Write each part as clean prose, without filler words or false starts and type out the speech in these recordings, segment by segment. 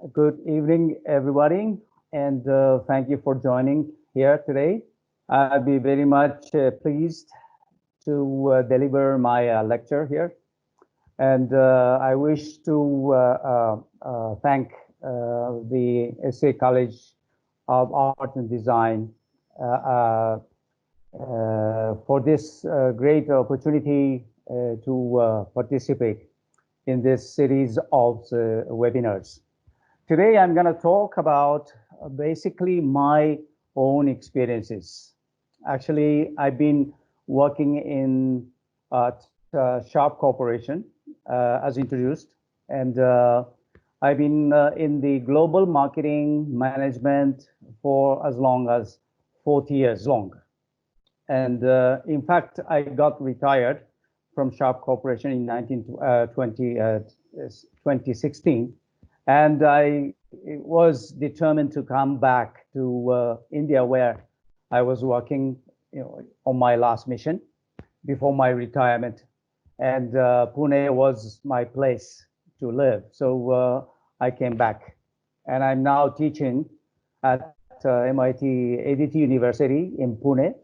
Good evening, everybody, and thank you for joining here today. I'll be very much pleased to deliver my lecture here, and I wish to thank the SA College of Art and Design for this great opportunity to participate in this series of webinars. Today, I'm going to talk about basically my own experiences. Actually, I've been working in Sharp Corporation, as introduced, and I've been in the global marketing management for as long as 40 years long. And in fact, I got retired from Sharp Corporation in 2016. And I was determined to come back to India, where I was working, on my last mission before my retirement. And Pune was my place to live. So I came back, and I'm now teaching at MIT ADT University in Pune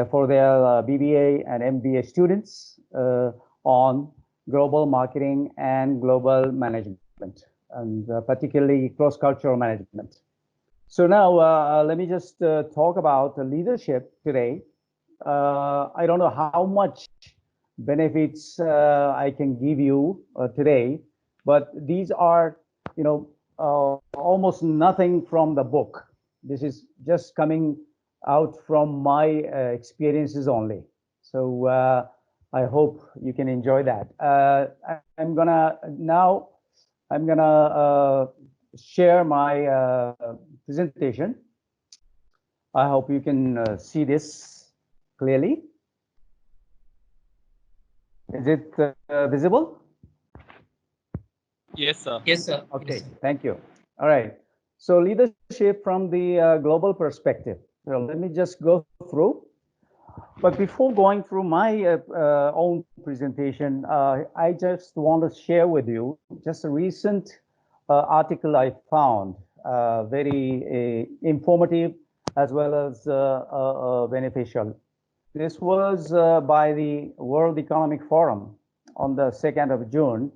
for their BBA and MBA students on global marketing and global management, and particularly cross-cultural management. So now let me just talk about leadership today. I don't know how much benefits I can give you today, but these are, almost nothing from the book. This is just coming out from my experiences only. So I hope you can enjoy that. I'm gonna share my presentation. I hope you can see this clearly. Is it visible? Yes, sir. Yes, sir. Okay, Yes, sir. thank you. All right. So leadership from the global perspective. So let me just go through. But before going through my own presentation, I just want to share with you just a recent article I found, very informative as well as beneficial. This was by the World Economic Forum on the 2nd of June.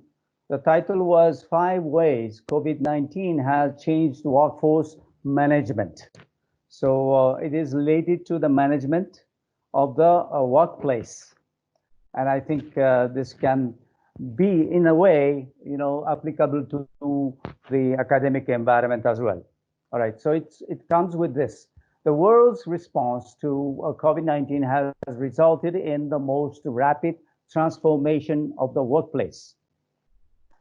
The title was 5 Ways COVID-19 Has Changed Workforce Management. So it is related to the management of the workplace. And I think this can be, in a way, applicable to the academic environment as well. All right, so it comes with this. The world's response to COVID-19 has resulted in the most rapid transformation of the workplace.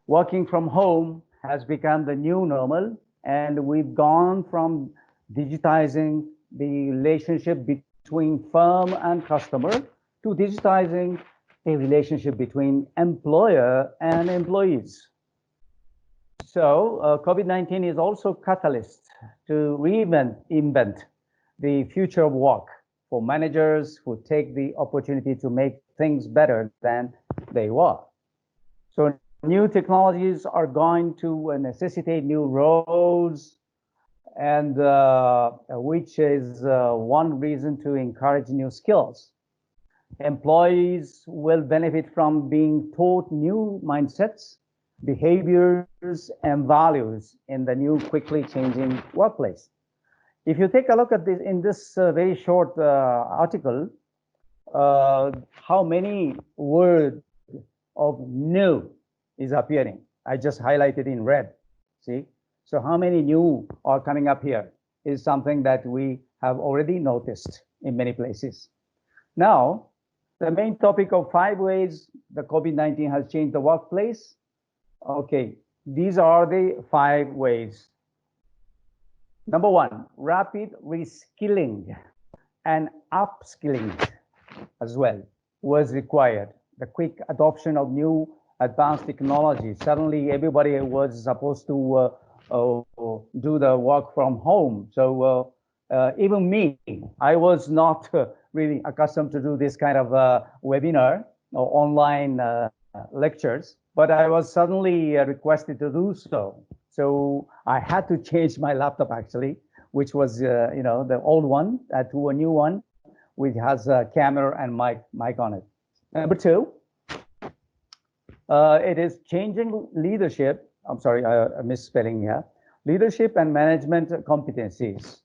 Working from home has become the new normal, and we've gone from digitizing the relationship between firm and customer to digitizing the relationship between employer and employees. So COVID-19 is also catalyst to reinvent the future of work for managers who take the opportunity to make things better than they were. So new technologies are going to necessitate new roles, and which is one reason to encourage new skills. Employees will benefit from being taught new mindsets, behaviors, and values in the new, quickly changing workplace. If you take a look at this in this very short article, how many words of new is appearing? I just highlighted in red, see? So how many new are coming up here is something that we have already noticed in many places. Now, the main topic of 5 ways the COVID-19 has changed the workplace. Okay, these are the 5 ways. Number 1, rapid reskilling and upskilling as well was required. The quick adoption of new advanced technology. Suddenly everybody was supposed to do the work from home. So even me, I was not really accustomed to do this kind of webinar or online lectures, but I was suddenly requested to do so. So I had to change my laptop actually, which was the old one to a new one, which has a camera and mic on it. Number two, it is changing leadership. I'm sorry, I'm misspelling here. Leadership and management competencies.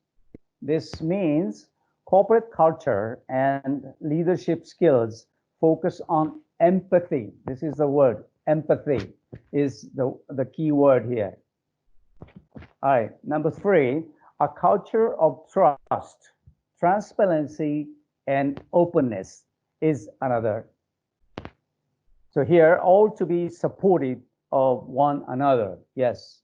This means corporate culture and leadership skills focus on empathy. This is the word. Empathy is the key word here. All right, number three, a culture of trust, transparency, and openness is another. So here, all to be supportive of one another. Yes,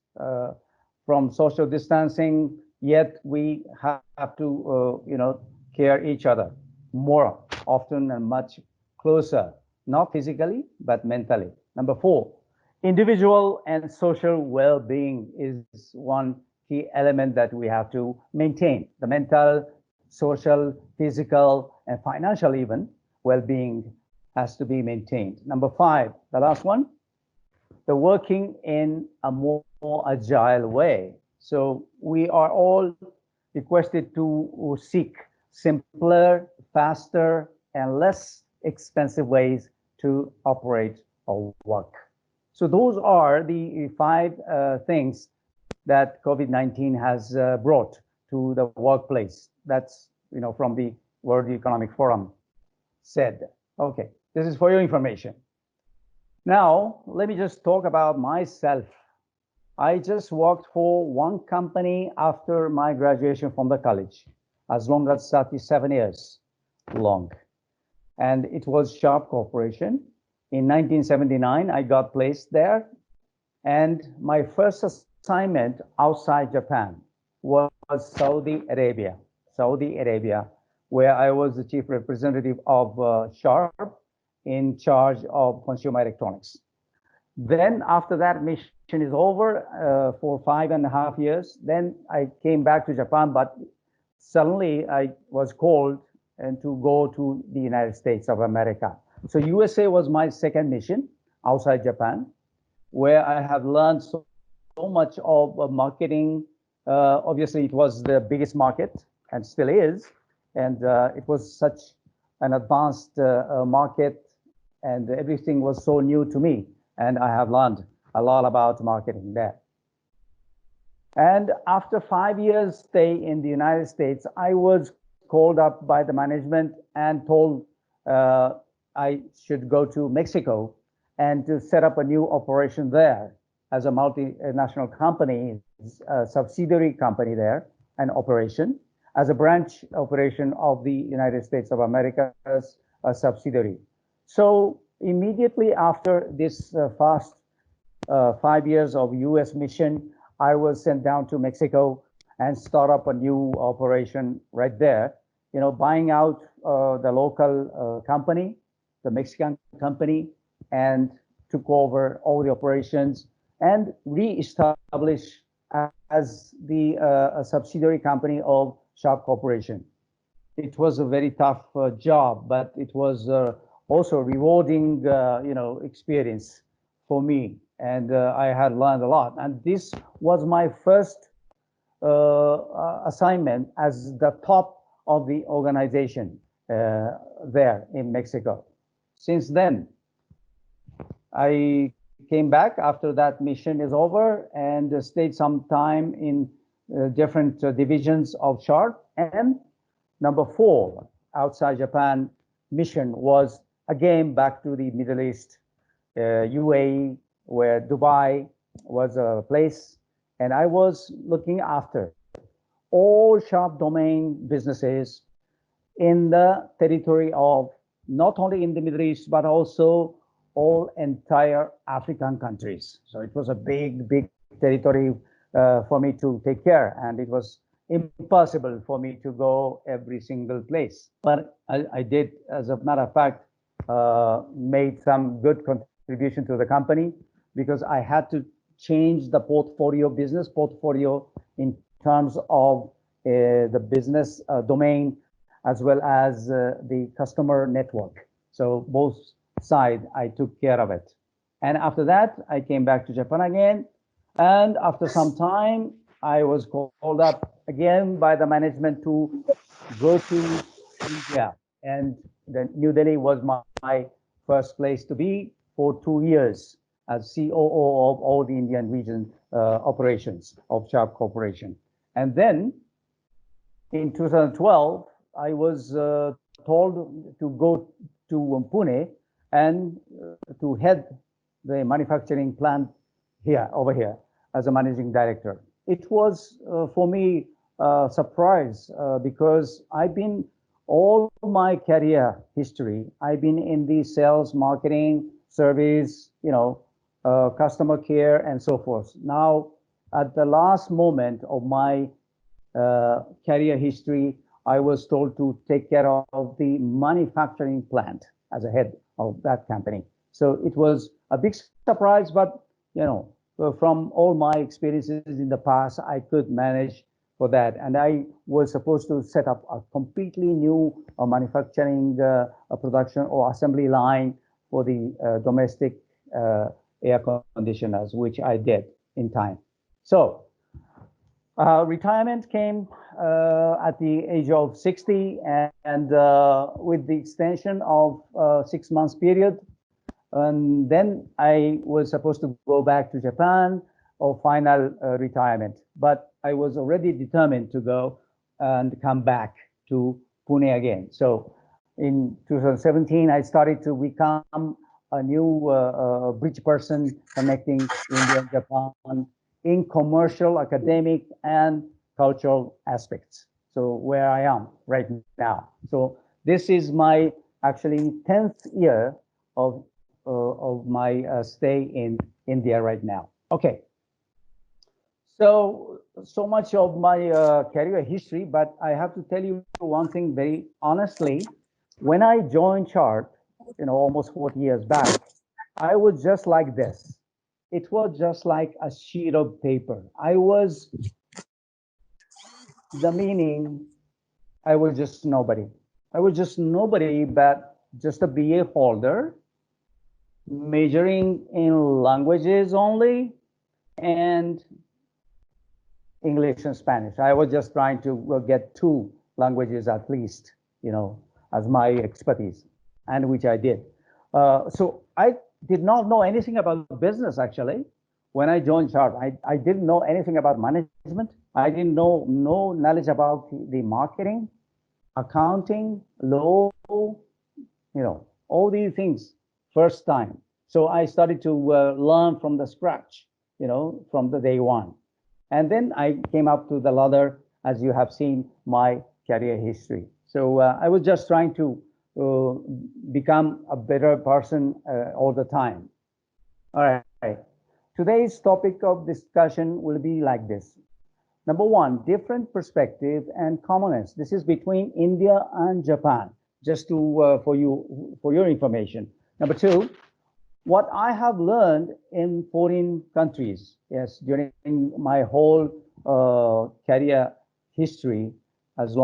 from social distancing, yet we have to, care each other more often and much closer, not physically, but mentally. Number four, individual and social well-being is one key element that we have to maintain. The mental, social, physical, and financial even well-being has to be maintained. Number five, the last one, the working in a more agile way. So we are all requested to seek simpler, faster, and less expensive ways to operate or work. So those are the five things that COVID-19 has brought to the workplace. That's, from the World Economic Forum said. Okay, this is for your information. Now, let me just talk about myself. I just worked for one company after my graduation from the college, as long as 37 years long. And it was Sharp Corporation. In 1979, I got placed there. And my first assignment outside Japan was Saudi Arabia, where I was the chief representative of Sharp in charge of consumer electronics. Then after that mission is over for 5.5 years, then I came back to Japan, but suddenly I was called and to go to the United States of America. So USA was my second mission outside Japan, where I have learned so much of marketing. Obviously, it was the biggest market and still is. And it was such an advanced market, and everything was so new to me. And I have learned a lot about marketing there. And after 5 years stay in the United States, I was called up by the management and told I should go to Mexico and to set up a new operation there as a multinational company, a subsidiary company there, an operation, as a branch operation of the United States of America's subsidiary. So immediately after this fast 5 years of US mission, I was sent down to Mexico and start up a new operation right there, buying out the local company, the Mexican company, and took over all the operations and re-established as the subsidiary company of Sharp Corporation. It was a very tough job, but it was also rewarding, experience for me, and I had learned a lot. And this was my first assignment as the top of the organization there in Mexico. Since then, I came back after that mission is over and stayed some time in different divisions of Sharp. And number four, outside Japan mission was again back to the Middle East, UAE, where Dubai was a place. And I was looking after all Sharp domain businesses in the territory of not only in the Middle East, but also all entire African countries. So it was a big, big territory for me to take care. And it was impossible for me to go every single place. But I did, as a matter of fact, made some good contribution to the company because I had to change the business portfolio in terms of the business domain as well as the customer network. So both sides, I took care of it. And after that, I came back to Japan again And after some time, I was called up again by the management to go to India. And then New Delhi was my first place to be for 2 years as COO of all the Indian region operations of Sharp Corporation. And then in 2012, I was told to go to Pune and to head the manufacturing plant here, over here, as a managing director. It was for me a surprise because I've been all my career history, I've been in the sales, marketing, service, customer care, and so forth. Now, at the last moment of my career history, I was told to take care of the manufacturing plant as a head of that company. So it was a big surprise, but from all my experiences in the past, I could manage for that. And I was supposed to set up a completely new manufacturing production or assembly line for the domestic air conditioners, which I did in time. So retirement came at the age of 60, and with the extension of 6 months period. And then I was supposed to go back to Japan or final retirement. But I was already determined to go and come back to Pune again. So in 2017, I started to become a new bridge person connecting India and Japan in commercial, academic, and cultural aspects. So where I am right now. So this is my actually 10th year of my stay in India right now. Okay. So much of my career history, but I have to tell you one thing very honestly. When I joined Sharp, almost 40 years back, I was just like this. It was just like a sheet of paper. I was the meaning, I was just nobody. I was just nobody, but just a BA holder, majoring in languages only, and English and Spanish. I was just trying to get two languages at least, as my expertise, and which I did. So I did not know anything about business actually. When I joined Sharp, I didn't know anything about management. I didn't know no knowledge about the marketing, accounting, law, all these things first time. So I started to learn from the scratch, from the day one. And then I came up to the ladder, as you have seen my career history. So I was just trying to become a better person all the time. All right. Today's topic of discussion will be like this. Number one, different perspective and commonness. This is between India and Japan, just to for your information. Number two, what I have learned in foreign countries, yes, during my whole career history, as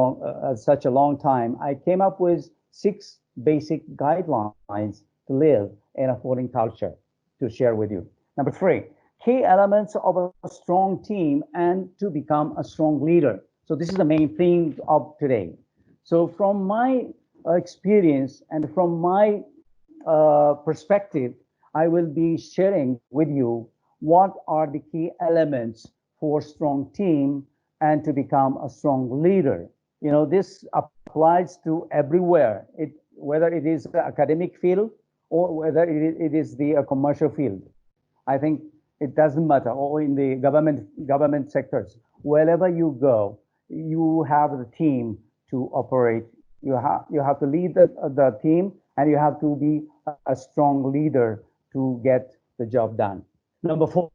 such a long time, I came up with 6 basic guidelines to live in a foreign culture to share with you. Number 3, key elements of a strong team and to become a strong leader. So this is the main theme of today. So from my experience and from my perspective, I will be sharing with you what are the key elements for strong team and to become a strong leader. This applies to everywhere, whether it is the academic field or whether it is the commercial field. I think it doesn't matter, or in the government sectors. Wherever you go, you have the team to operate. You have to lead the team, and you have to be a strong leader to get the job done. Number 4,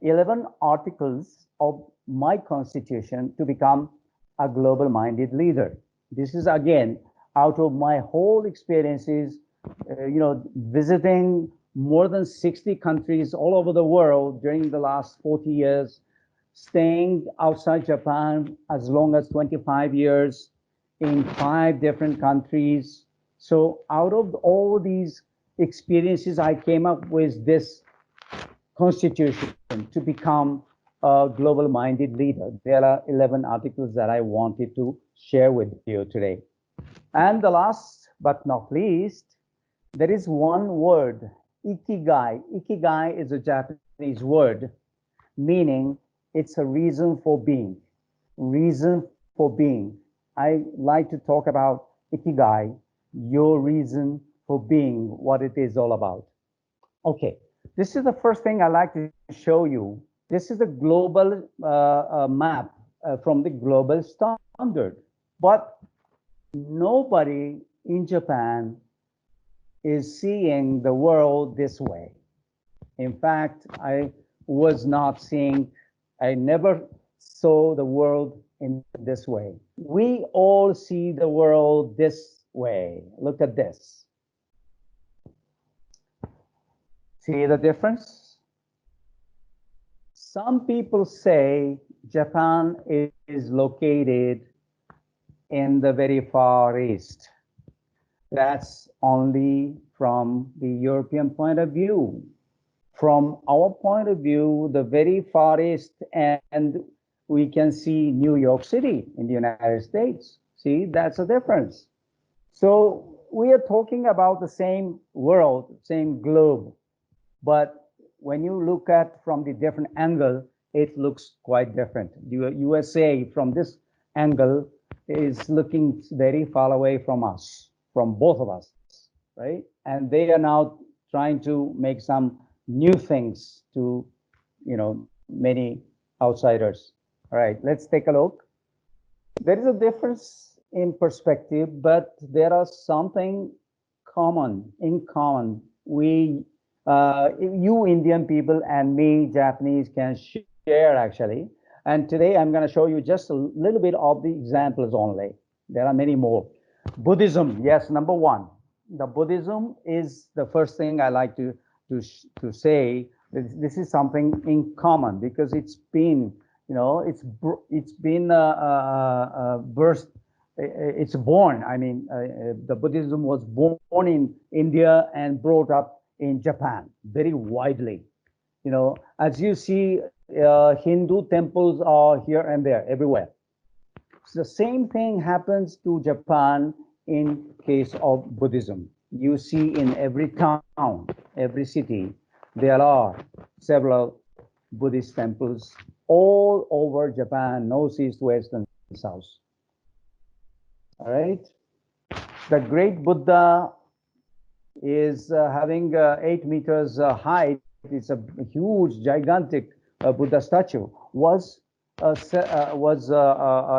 11 articles of my constitution to become a global-minded leader. This is again out of my whole experiences, visiting more than 60 countries all over the world during the last 40 years, staying outside Japan as long as 25 years in 5 different countries. So out of all these experiences, I came up with this constitution to become a global-minded leader. There are 11 articles that I wanted to share with you today. And the last but not least, there is one word, ikigai. Ikigai is a Japanese word meaning it's a reason for being. Reason for being. I like to talk about ikigai, your reason for being, what it is all about. Okay, this is the first thing I like to show you. This is a global map from the global standard. But nobody in Japan is seeing the world this way. In fact, I never saw the world in this way. We all see the world this way. Look at this. See the difference? Some people say Japan is located in the very far east. That's only from the European point of view. From our point of view, the very far east, and we can see New York City in the United States. See, that's a difference. So we are talking about the same world, same globe, but when you look at from the different angle, it looks quite different. The USA from this angle is looking very far away from us, from both of us, right? And they are now trying to make some new things to, many outsiders. All right, let's take a look. There is a difference in perspective, but there are something in common. You Indian people and me, Japanese, can share actually. And today I'm going to show you just a little bit of the examples only. There are many more. Buddhism, yes, number one. The Buddhism is the first thing I like to say. This is something in common because it's been, it's been burst. It's born. I mean, the Buddhism was born in India and brought up in Japan very widely. As you see, Hindu temples are here and there, everywhere. So the same thing happens to Japan in case of Buddhism. You see in every town, every city, there are several Buddhist temples all over Japan, north, east, west, and south. All right. The great Buddha is having 8 meters height. It's a huge, gigantic Buddha statue. Was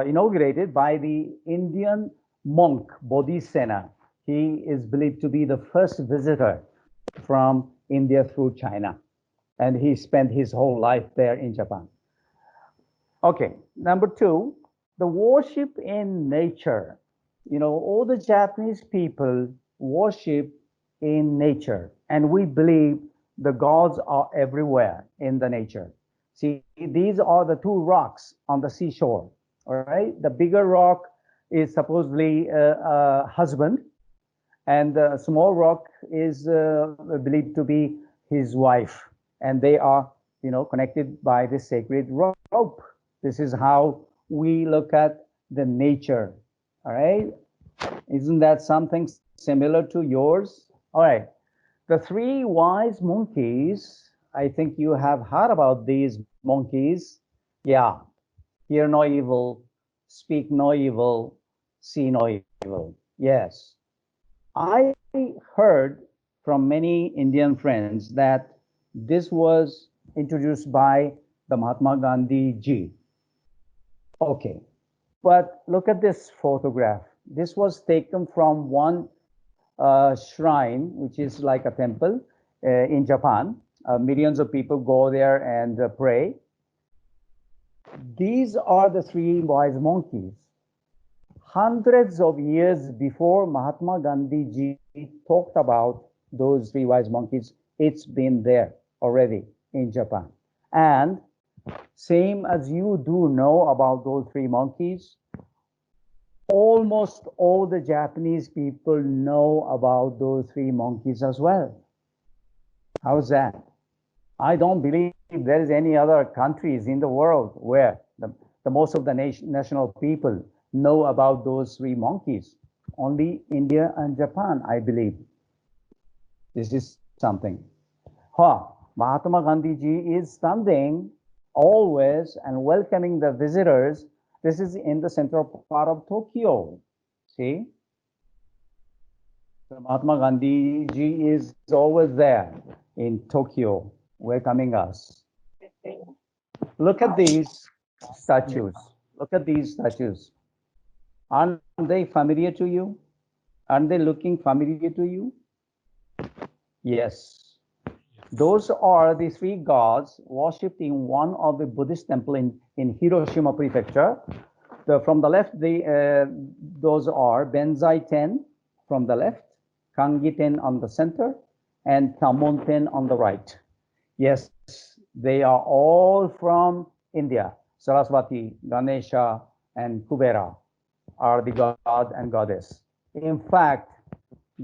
inaugurated by the Indian monk Bodhisena. He is believed to be the first visitor from India through China, and he spent his whole life there in Japan. Okay, number two, the worship in nature. All the Japanese people worship in nature, and we believe the gods are everywhere in the nature. See, these are the two rocks on the seashore, all right? The bigger rock is supposedly a husband, and the small rock is believed to be his wife, and they are, connected by the sacred rope. This is how we look at the nature, all right? Isn't that something similar to yours? All right, the three wise monkeys, I think you have heard about these monkeys. Yeah, hear no evil, speak no evil, see no evil. Yes, I heard from many Indian friends that this was introduced by the Mahatma Gandhi ji. Okay, but look at this photograph. This was taken from one shrine, which is like a temple in Japan. Millions of people go there and pray. These are the three wise monkeys. Hundreds of years before Mahatma Gandhi ji talked about those three wise monkeys, it's been there already in Japan. And same as you do know about those three monkeys, almost all the Japanese people know about those three monkeys as well. How's that? I don't believe there is any other countries in the world where the most of the national people know about those three monkeys. Only India and Japan, I believe. This is something. Mahatma Gandhi ji is standing always and welcoming the visitors. This is in the central part of Tokyo. See? So Mahatma Gandhi ji is always there in Tokyo, welcoming us. Look at these statues. Look at these statues. Aren't they familiar to you? Aren't they looking familiar to you? Yes. Those are the three gods worshipped in one of the Buddhist temple in Hiroshima Prefecture. From the left, those are Benzai Ten from the left, Kangi Ten on the center, and Tamon Ten on the right. Yes, they are all from India. Saraswati, Ganesha, and Kubera are the god and goddess. In fact,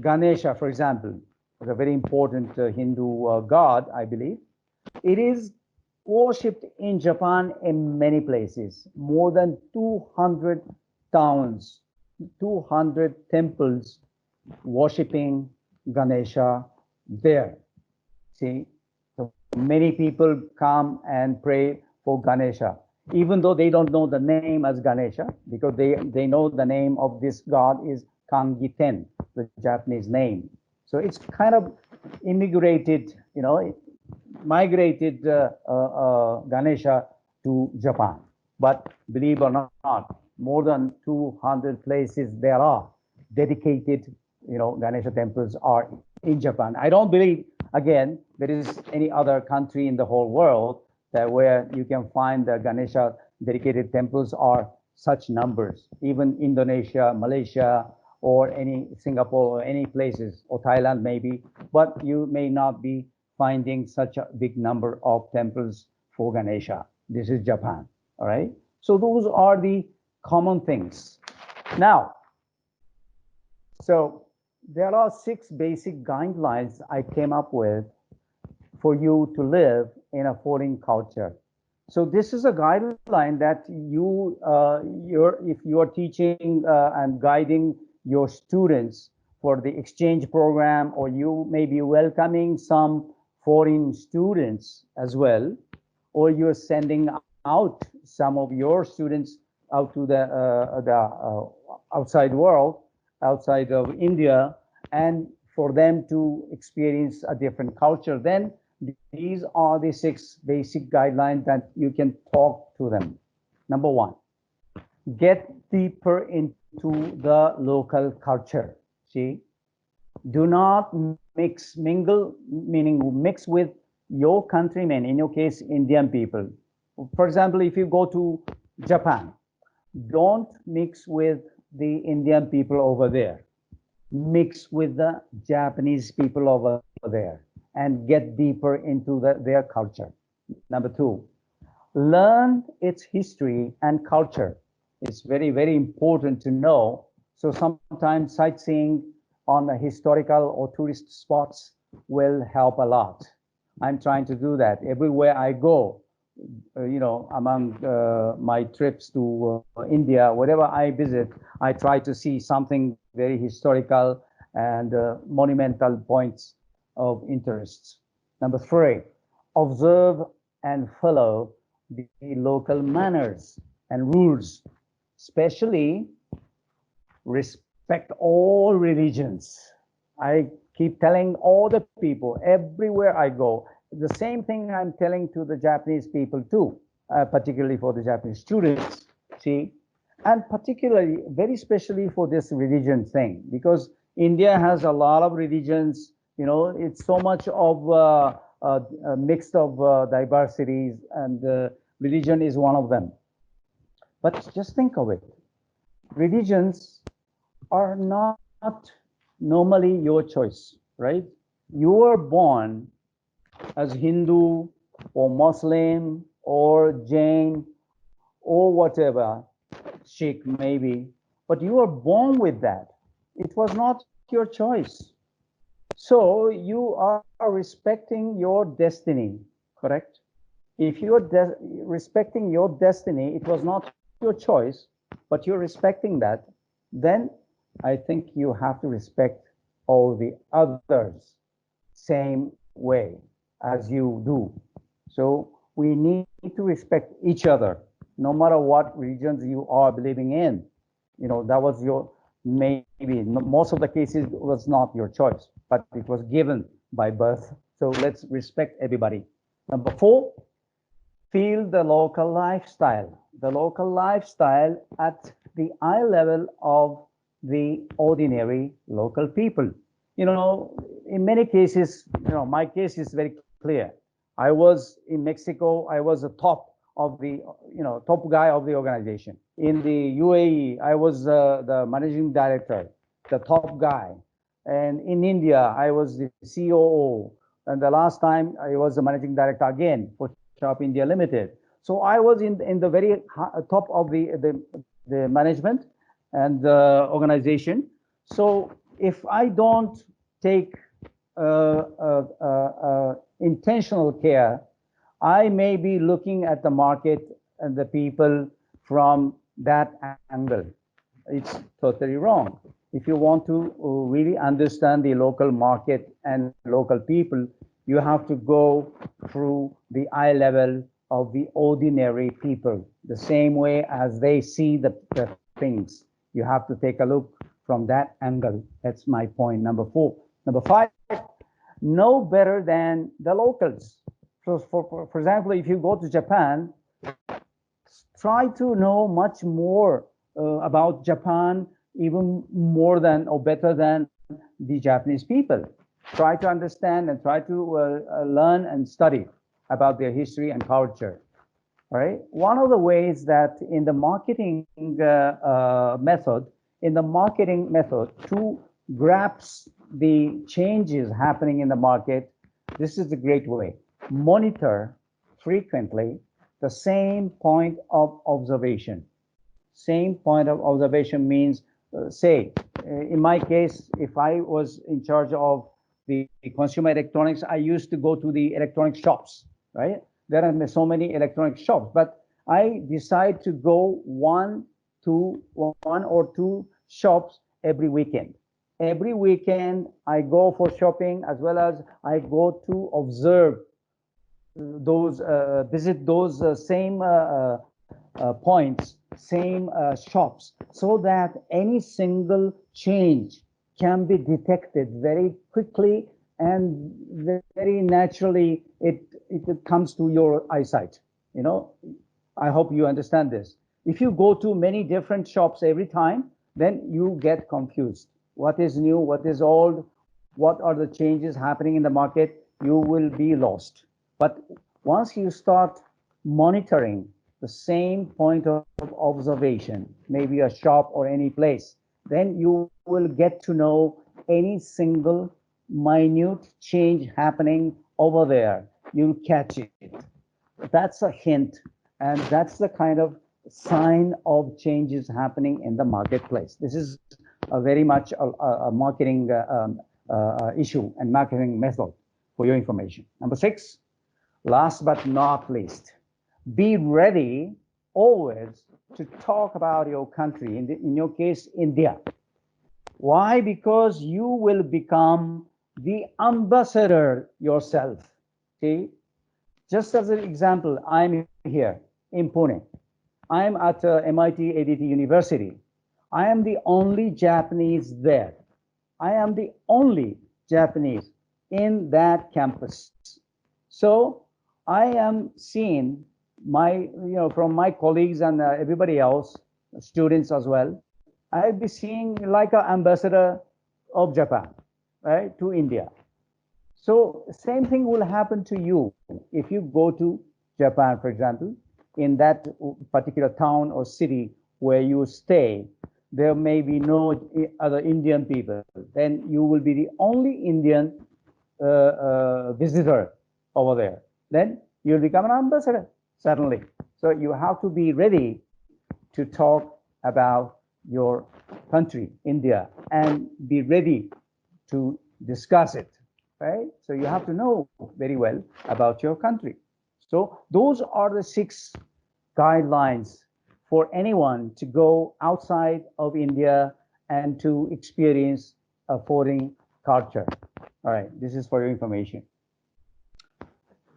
Ganesha, for example, is a very important Hindu god, I believe. It is worshipped in Japan in many places, more than 200 towns, 200 temples worshipping Ganesha there. See, so many people come and pray for Ganesha, even though they don't know the name as Ganesha, because they know the name of this god is Kangiten, the Japanese name. So it's kind of immigrated, migrated Ganesha to Japan. But believe or not, more than 200 places there are dedicated, Ganesha temples are in Japan. I don't believe, again, there is any other country in the whole world that where you can find the Ganesha dedicated temples are such numbers. Even Indonesia, Malaysia, or any Singapore, or any places, or Thailand maybe, but you may not be finding such a big number of temples for Ganesha. This is Japan, all right? So those are the common things. Now, so there are 6 basic guidelines I came up with for you to live in a foreign culture. So this is a guideline that if you are teaching and guiding your students for the exchange program, or you may be welcoming some foreign students as well, or you're sending out some of your students out to the outside world, outside of India, and for them to experience a different culture, then these are the 6 basic guidelines that you can talk to them. Number 1, get deeper into the local culture. See, do not mingle, meaning mix with your countrymen, in your case, Indian people. For example, if you go to Japan, don't mix with the Indian people over there. Mix with the Japanese people over there and get deeper into their culture. Number 2, learn its history and culture. It's very, very important to know. So sometimes sightseeing on the historical or tourist spots will help a lot. I'm trying to do that everywhere I go. Among my trips to India, wherever I visit, I try to see something very historical and monumental points of interest. Number 3, observe and follow the local manners and rules, especially respect all religions. I keep telling all the people everywhere I go, the same thing I'm telling to the Japanese people too, particularly for the Japanese students, see, and particularly, very especially for this religion thing, because India has a lot of religions, it's so much of a mix of diversities, and religion is one of them. But just think of it. Religions are not normally your choice, right? You are born as Hindu or Muslim or Jain or whatever, Sikh maybe, but you are born with that. It was not your choice. So you are respecting your destiny. correct? If you're respecting your destiny, it was not your choice, but you're respecting that, then I think you have to respect all the others same way as you do. So we need to respect each other, no matter what religions you are believing in. You know, that was your, maybe most of the cases was not your choice, but it was given by birth. So let's respect everybody. Number 4, feel the local lifestyle. The local lifestyle at the eye level of the ordinary local people. You know, in many cases, you know, my case is very clear. I was in Mexico, I was the top of the, you know, top guy of the organization. In the UAE, I was the managing director, the top guy. And in India, I was the COO. And the last time I was the managing director again for Sharp India Limited. So I was in the very top of the management and the organization. So if I don't take intentional care, I may be looking at the market and the people from that angle. It's totally wrong. If you want to really understand the local market and local people, you have to go through the eye level of the ordinary people, the same way as they see the things. You have to take a look from that angle. That's my point, number 4. Number 5, know better than the locals. So for example, if you go to Japan, try to know much more about Japan, even more than or better than the Japanese people. Try to understand and try to learn and study about their history and culture. All right. One of the ways that in the marketing method, to grasp the changes happening in the market, this is a great way. Monitor frequently the same point of observation. Same point of observation means, say, in my case, if I was in charge of the consumer electronics, I used to go to the electronic shops, right? There are so many electronic shops, but I decide to go one or two shops every weekend. Every weekend I go for shopping, as well as I go to observe those, visit those same points, same shops, so that any single change can be detected very quickly and very naturally. It comes to your eyesight. You know, I hope you understand this. If you go to many different shops every time, then you get confused. What is new? What is old? What are the changes happening in the market? You will be lost. But once you start monitoring the same point of observation, maybe a shop or any place, then you will get to know any single minute change happening over there. You'll catch it. That's a hint, and that's the kind of sign of changes happening in the marketplace. This is a very much a marketing issue and marketing method for your information. Number 6, last but not least, be ready always to talk about your country, in your case, India. Why? Because you will become the ambassador yourself. See, just as an example, I'm here in Pune. I'm at MIT ADT University. I am the only Japanese there. I am the only Japanese in that campus. So I am seeing from my colleagues and everybody else, students as well, I'll be seeing like an ambassador of Japan, right, to India. So same thing will happen to you if you go to Japan, for example, in that particular town or city where you stay. There may be no other Indian people. Then you will be the only Indian visitor over there. Then you'll become an ambassador, certainly. So you have to be ready to talk about your country, India, and be ready to discuss it, right? So you have to know very well about your country. So those are the 6 guidelines for anyone to go outside of India and to experience a foreign culture. All right, this is for your information.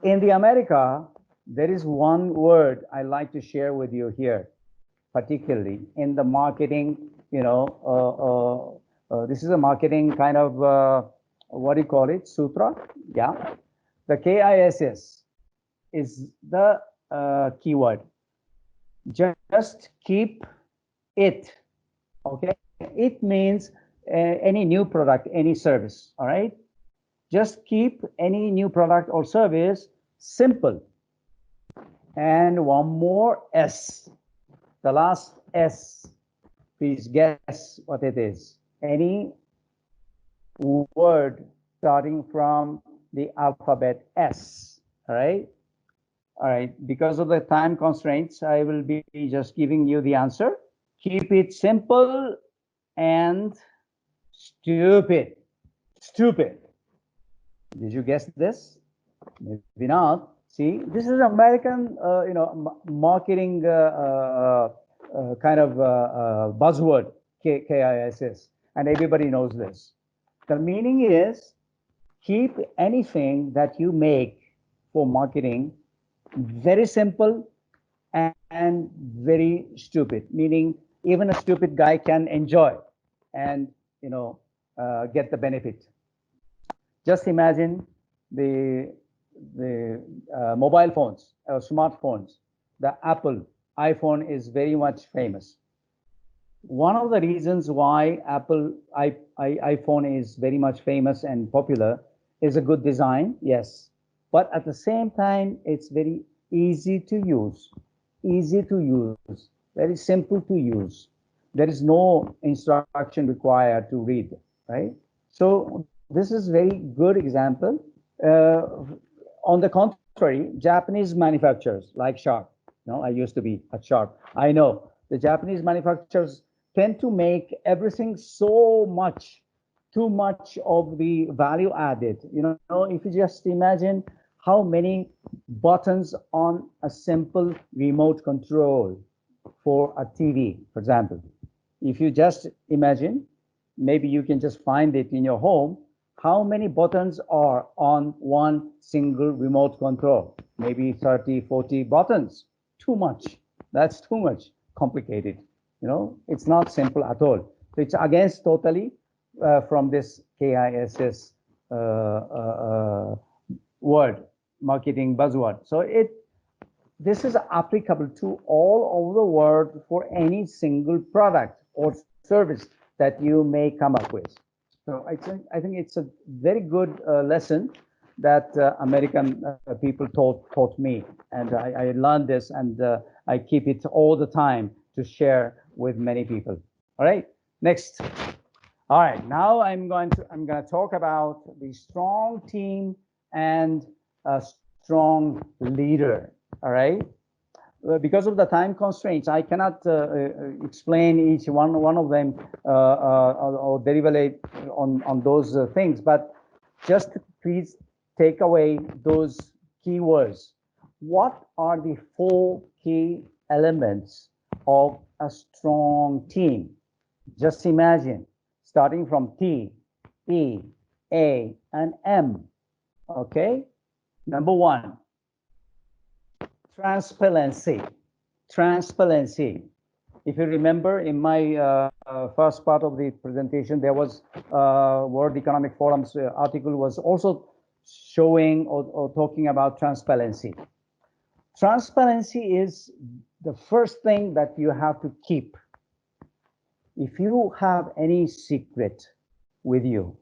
In the America, there is one word I like to share with you here, particularly in the marketing, this is a marketing kind of, what do you call it, sutra? Yeah. The KISS is the keyword. Just keep it, okay? It means any new product, any service, all right? Just keep any new product or service simple. And one more S, the last S, please guess what it is. Any word starting from the alphabet S, all right? All right, because of the time constraints, I will be just giving you the answer. Keep it simple and stupid. Stupid. Did you guess this? Maybe not. See, this is American, marketing kind of buzzword, KISS, and everybody knows this. The meaning is keep anything that you make for marketing very simple and very stupid, meaning even a stupid guy can enjoy and get the benefit. Just imagine the mobile phones, smartphones. The Apple iPhone is very much famous. One of the reasons why Apple iPhone is very much famous and popular is a good design, yes, but at the same time, it's very easy to use, very simple to use. There is no instruction required to read, right? So this is very good example. On the contrary, Japanese manufacturers like Sharp, I used to be at Sharp. I know the Japanese manufacturers tend to make everything so much, too much of the value added. If you just imagine how many buttons on a simple remote control for a TV, for example. If you just imagine, maybe you can just find it in your home, how many buttons are on one single remote control? Maybe 30, 40 buttons. Too much. That's too much complicated. It's not simple at all. So it's against totally from this KISS word, marketing buzzword. So this is applicable to all over the world for any single product or service that you may come up with. So I think it's a very good lesson that American people taught me, and I learned this, and I keep it all the time to share with many people. All right, next. All right, now I'm going to talk about the strong team and a strong leader. All right. Because of the time constraints, I cannot explain each one of them or derivate on those things, but just please take away those keywords. What are the 4 key elements of a strong team? Just imagine, starting from T, E, A, and M. Okay? Number 1. Transparency. If you remember, in my first part of the presentation, there was World Economic Forum's article was also showing or talking about transparency. Transparency is the first thing that you have to keep. If you have any secret with you,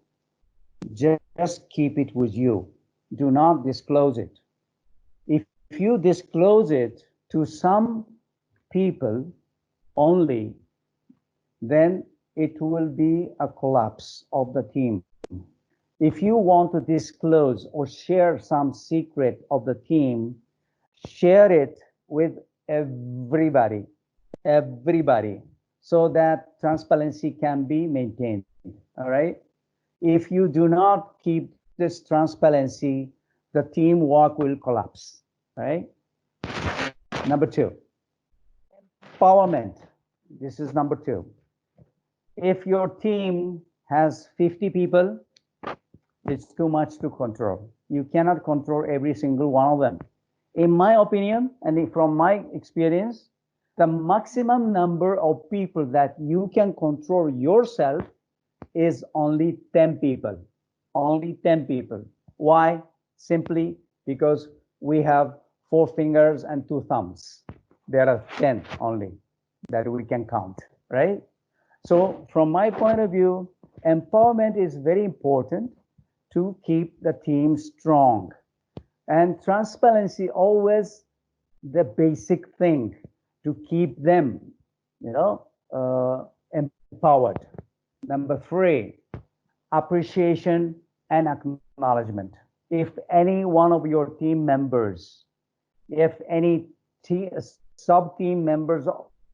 just keep it with you. Do not disclose it. If you disclose it to some people only, then it will be a collapse of the team. If you want to disclose or share some secret of the team, share it with everybody, so that transparency can be maintained. All right. If you do not keep this transparency, the teamwork will collapse. right? Number two, empowerment. This is number two. If your team has 50 people, it's too much to control. You cannot control every single one of them. In my opinion, and from my experience, the maximum number of people that you can control yourself is only 10 people. Only 10 people. Why? Simply because we have 4 fingers and 2 thumbs. There are 10 only that we can count, right? So from my point of view, empowerment is very important to keep the team strong. And transparency always the basic thing to keep them, empowered. Number 3, appreciation and acknowledgement. If any one of your team members, if any sub-team members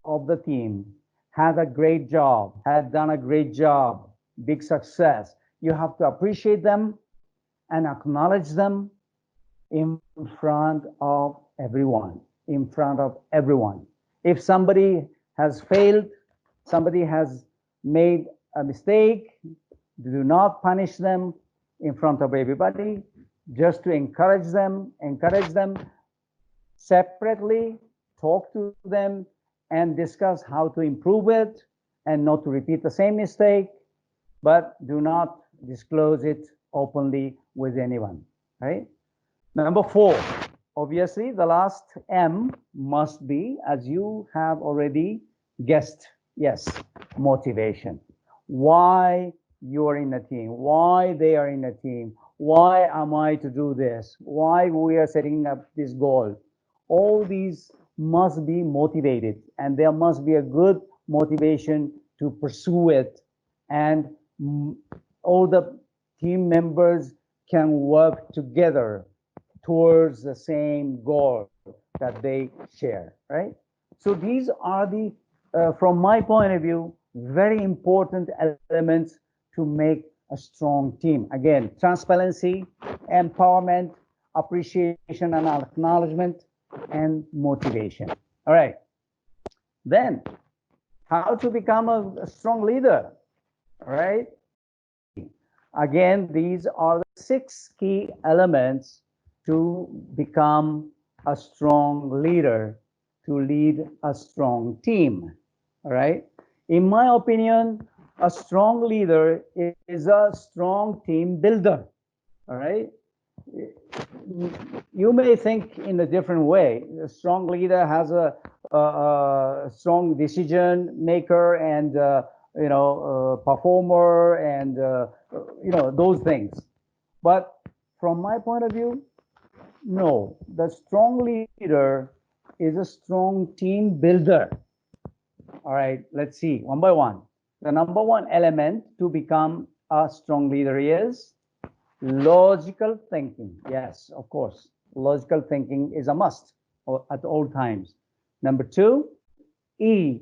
of the team had a great job, had done a great job, big success, you have to appreciate them and acknowledge them in front of everyone, in front of everyone. If somebody has failed, somebody has made a mistake, do not punish them in front of everybody, just to encourage them separately, talk to them and discuss how to improve it and not to repeat the same mistake, but do not disclose it openly with anyone, right? Number 4, obviously the last M must be, as you have already guessed, yes, motivation. Why you are in a team, why they are in a team, why am I to do this, why we are setting up this goal. All these must be motivated, and there must be a good motivation to pursue it, and all the team members can work together towards the same goal that they share, right? So these are the, from my point of view, very important elements to make a strong team. Again, transparency, empowerment, appreciation and acknowledgement, and motivation. All right. Then, how to become a strong leader, all right? Again, these are the 6 key elements to become a strong leader, to lead a strong team, all right? In my opinion, a strong leader is a strong team builder, all right? You may think in a different way. A strong leader has a strong decision maker and performer and those things. But from my point of view, no, the strong leader is a strong team builder. All right, let's see one by one. The number 1 element to become a strong leader is logical thinking. Yes, of course, logical thinking is a must at all times. Number 2, E,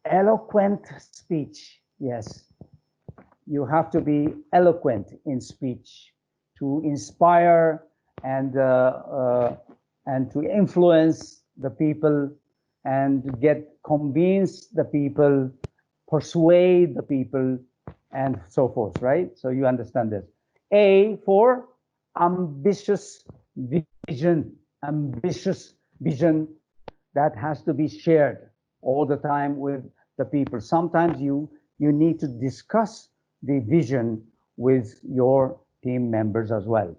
eloquent speech. Yes, you have to be eloquent in speech to inspire and to influence the people and to convince the people, persuade the people, and so forth, right? So you understand this. A for ambitious vision that has to be shared all the time with the people. Sometimes you need to discuss the vision with your team members as well.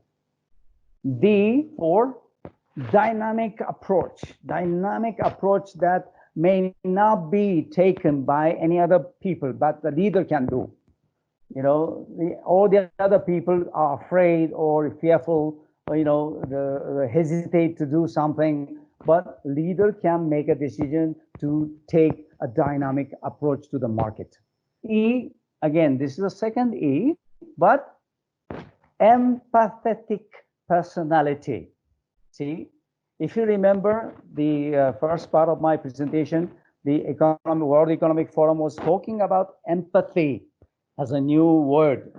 D for dynamic approach that may not be taken by any other people, but the leader can do. All the other people are afraid or fearful, or, hesitate to do something, but leader can make a decision to take a dynamic approach to the market. E, again, this is the second E, but empathetic personality. See, if you remember the first part of my presentation, the World Economic Forum was talking about empathy as a new word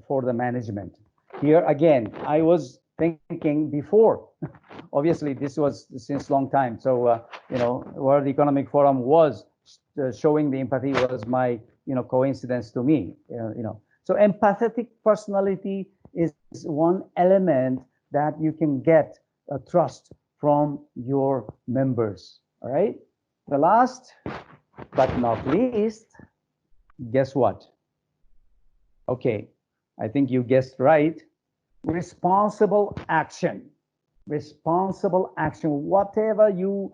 for the management. Here again, I was thinking before. Obviously, this was since long time. So, World Economic Forum was showing the empathy was my, coincidence to me. So empathetic personality is one element that you can get trust from your members. All right. The last but not least, guess what? Okay, I think you guessed right. Responsible action. Responsible action. Whatever you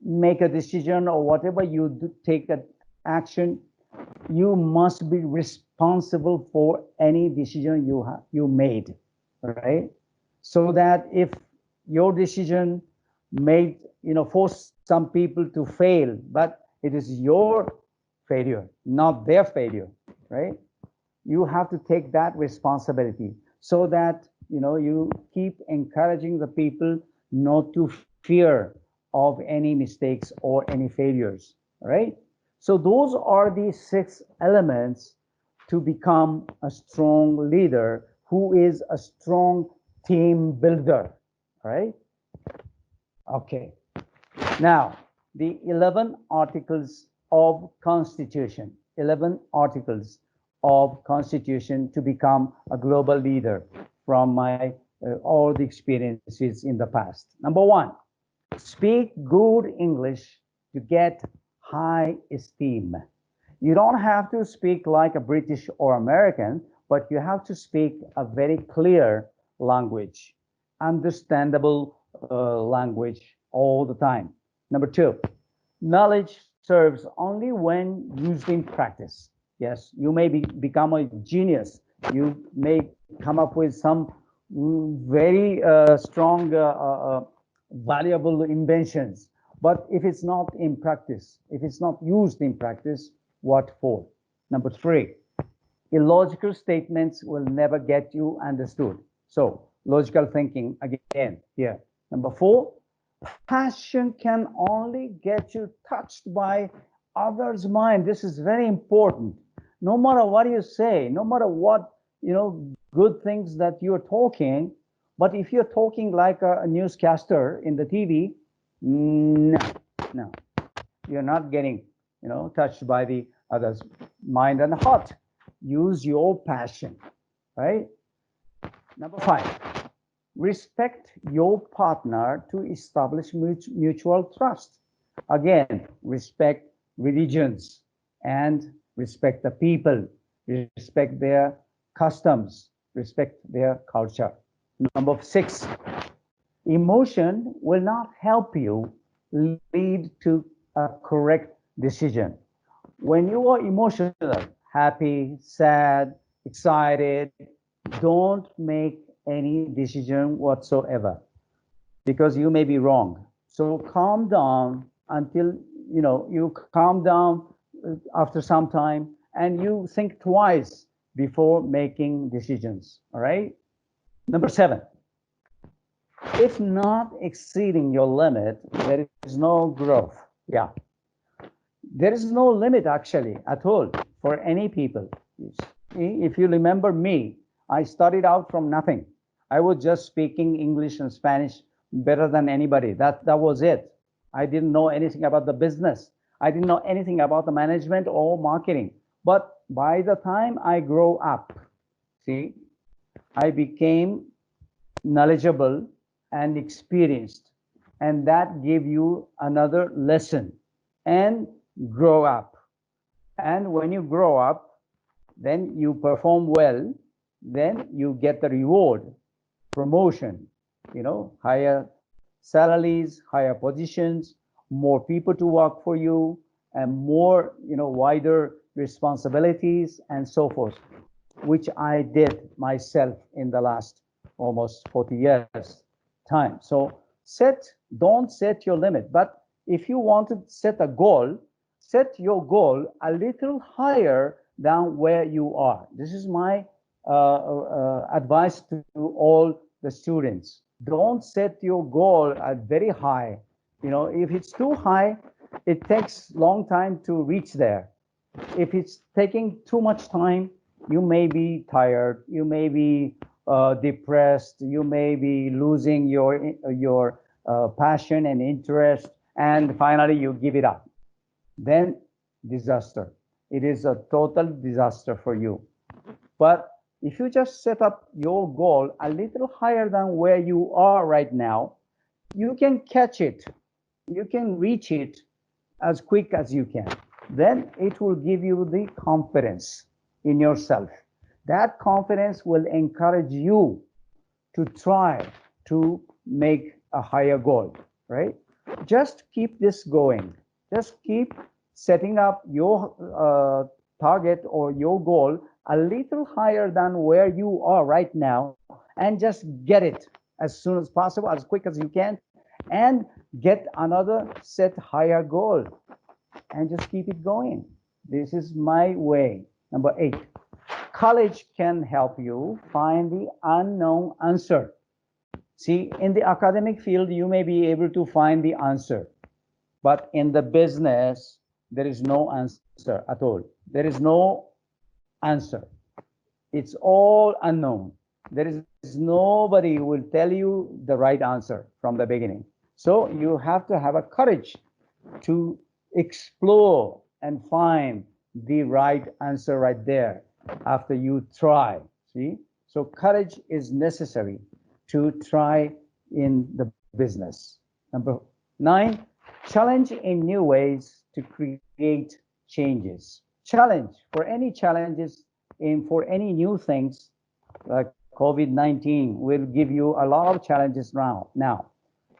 make a decision or whatever you do, take an action, you must be responsible for any decision you made, right? So that if your decision made, force some people to fail, but it is your failure, not their failure, right? You have to take that responsibility so that, you keep encouraging the people not to fear of any mistakes or any failures, right? So those are the 6 elements to become a strong leader who is a strong team builder, right? Okay. Now, the 11 articles of Constitution, 11 articles of Constitution to become a global leader from my all the experiences in the past. Number 1, speak good English to get high esteem. You don't have to speak like a British or American, but you have to speak a very clear language, understandable language all the time. Number 2, knowledge serves only when used in practice. Yes, you may become a genius. You may come up with some very strong, valuable inventions. But if it's not in practice, if it's not used in practice, what for? Number 3, illogical statements will never get you understood. So logical thinking again here. Number 4, passion can only get you touched by others' mind. This is very important. No matter what you say, no matter what, good things that you're talking, but if you're talking like a newscaster in the TV, no, you're not getting, touched by the others' mind and heart. Use your passion, right? Number 5, respect your partner to establish mutual trust. Again, respect religions and respect the people, respect their customs, respect their culture. Number 6, emotion will not help you lead to a correct decision. When you are emotional, happy, sad, excited, don't make any decision whatsoever because you may be wrong. So calm down until, you calm down after some time and you think twice before making decisions, all right? Number 7, if not exceeding your limit, there is no growth. Yeah. There is no limit actually at all for any people. If you remember me, I started out from nothing. I was just speaking English and Spanish better than anybody. That was it. I didn't know anything about the business. I didn't know anything about the management or marketing. But by the time I grow up, see, I became knowledgeable and experienced. And that gave you another lesson. And grow up. And when you grow up, then you perform well, then you get the reward, promotion, higher salaries, higher positions, more people to work for you, and more, wider responsibilities and so forth, which I did myself in the last almost 40 years time. So don't set your limit, but if you want to set a goal, set your goal a little higher than where you are. This is my advice to all the students. Don't set your goal at very high. If it's too high, it takes long time to reach there. If it's taking too much time, you may be tired, you may be depressed, you may be losing your passion and interest, and finally you give it up. Then disaster. It is a total disaster for you. But if you just set up your goal a little higher than where you are right now, you can catch it. You can reach it as quick as you can. Then it will give you the confidence in yourself. That confidence will encourage you to try to make a higher goal, right? Just keep this going. Just keep setting up your target or your goal a little higher than where you are right now, and just get it as soon as possible, as quick as you can, and get another set higher goal, and just keep it going. This is my way. Number 8, college can help you find the unknown answer. See, in the academic field, you may be able to find the answer, but in the business, there is no answer at all. There is no answer. It's all unknown. There is nobody who will tell you the right answer from the beginning. So you have to have a courage to explore and find the right answer right there after you try. See? So courage is necessary to try in the business. Number 9, challenge in new ways to create changes. Challenge for any challenges for any new things, like COVID-19 will give you a lot of challenges now.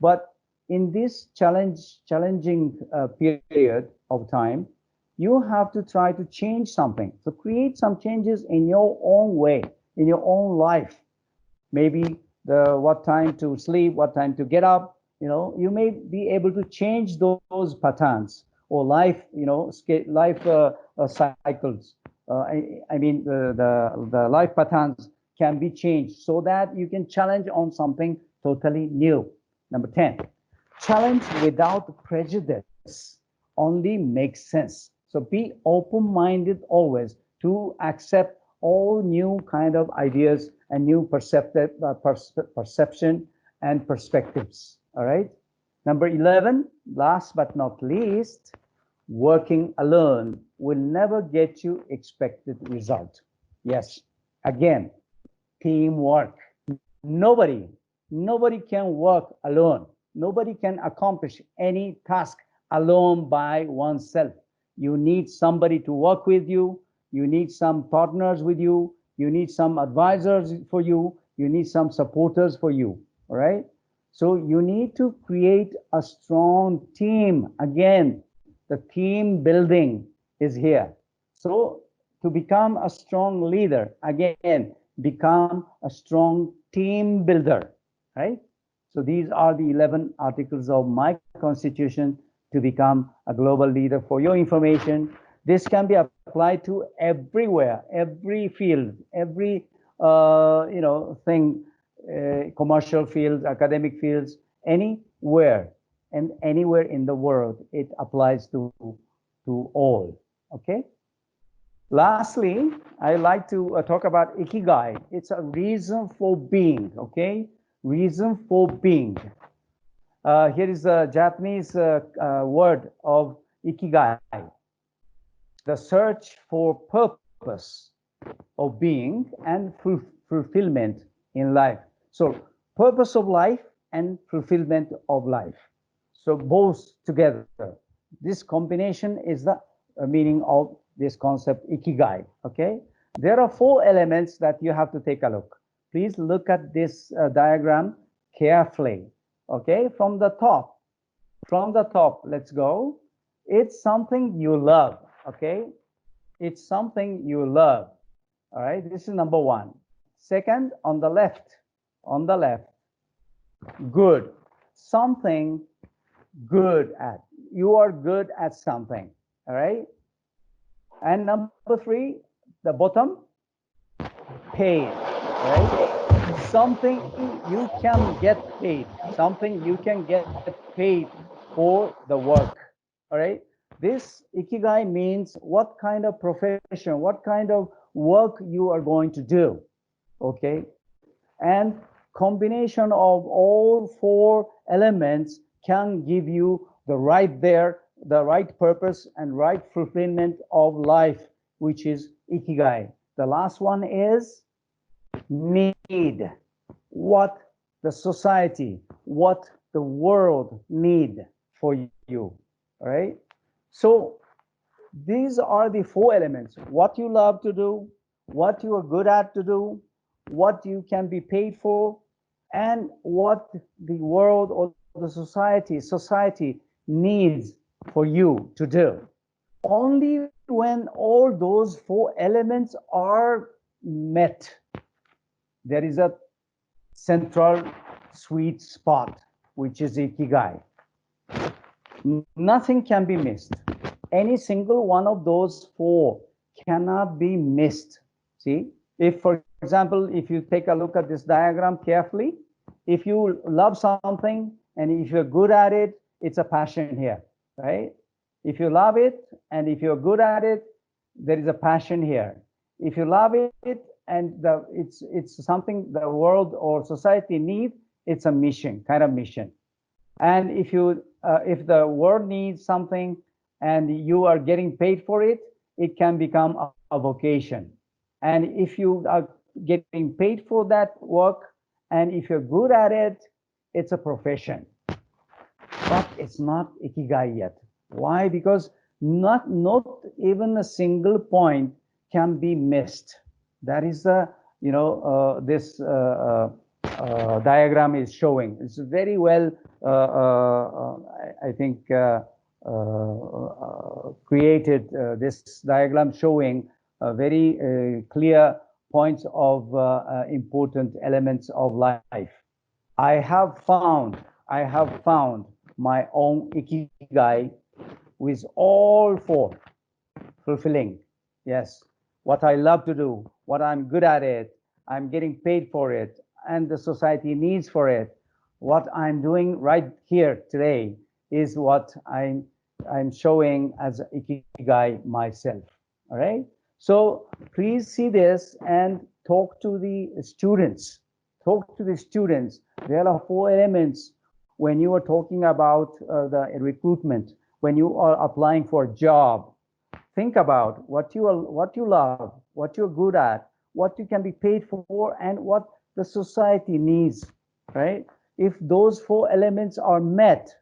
But in this challenging period of time, you have to try to change something. So create some changes in your own way, in your own life. Maybe what time to sleep, what time to get up. You may be able to change those patterns or life, life cycles. I mean, the life patterns can be changed so that you can challenge on something totally new. Number 10, challenge without prejudice only makes sense. So be open-minded always to accept all new kind of ideas and new perception and perspectives. All right. Number 11, last but not least, working alone will never get you expected result. Yes, again, teamwork. Nobody can work alone. Nobody can accomplish any task alone by oneself. You need somebody to work with you. You need some partners with you. You need some advisors for you. You need some supporters for you. All right. So you need to create a strong team. Again, the team building is here. So to become a strong leader, again, become a strong team builder, right? So these are the 11 articles of my constitution to become a global leader. For your information, this can be applied to everywhere, every field, every thing, commercial fields, academic fields, anywhere and anywhere in the world. It applies to all. Okay. Lastly, I like to talk about ikigai. It's a reason for being. Okay, reason for being. Here is a Japanese word of ikigai, the search for purpose of being and fulfillment in life. So purpose of life and fulfillment of life. So both together. This combination is the meaning of this concept ikigai. Okay, there are 4 elements that you have to take a look. Please look at this diagram carefully. Okay, from the top, let's go. It's something you love. Okay, it's something you love. All right, this is number 1. Second, on the left, good, something good at. You are good at something. All right. And number 3, the bottom, paid. Right? Something you can get paid. Something you can get paid for the work. All right. This ikigai means what kind of profession, what kind of work you are going to do. Okay. And combination of all four elements can give you the right purpose and right fulfillment of life, which is ikigai. The last one is need. What the society, what the world need for you, right? So these are the four elements: what you love to do, what you are good at to do, what you can be paid for, and what the world or the society needs for you to do. Only when all those four elements are met, there is a central sweet spot, which is ikigai. Nothing can be missed. Any single one of those four cannot be missed. See, if, for example, if you take a look at this diagram carefully, if you love something and if you're good at it, it's a passion here, right? If you love it and if you're good at it, there is a passion here. If you love it and it's something the world or society need, it's a mission, kind of mission. And if the world needs something and you are getting paid for it, it can become a vocation. And if you are getting paid for that work and if you're good at it, it's a profession. But it's not ikigai yet. Why? Because not even a single point can be missed. That is the, this diagram is showing. It's very well, I think, created this diagram showing very clear points of important elements of life. I have found my own ikigai with all four fulfilling. Yes, what I love to do, what I'm good at it, I'm getting paid for it, and the society needs for it. What I'm doing right here today is what I'm showing as ikigai myself. All right. So please see this and talk to the students. Talk to the students. There are four elements when you are talking about the recruitment. When you are applying for a job, think about what you love, what you're good at, what you can be paid for, and what the society needs, right? If those four elements are met,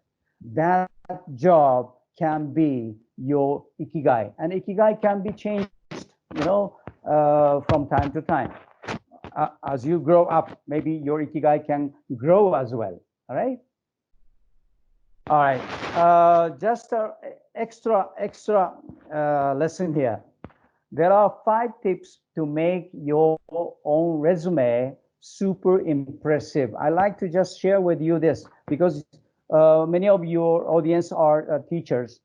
that job can be your ikigai. And ikigai can be changed, from time to time. As you grow up, maybe your ikigai can grow as well, all right? All right, just an extra lesson here. There are 5 tips to make your own resume super impressive. I like to just share with you this because many of your audience are teachers.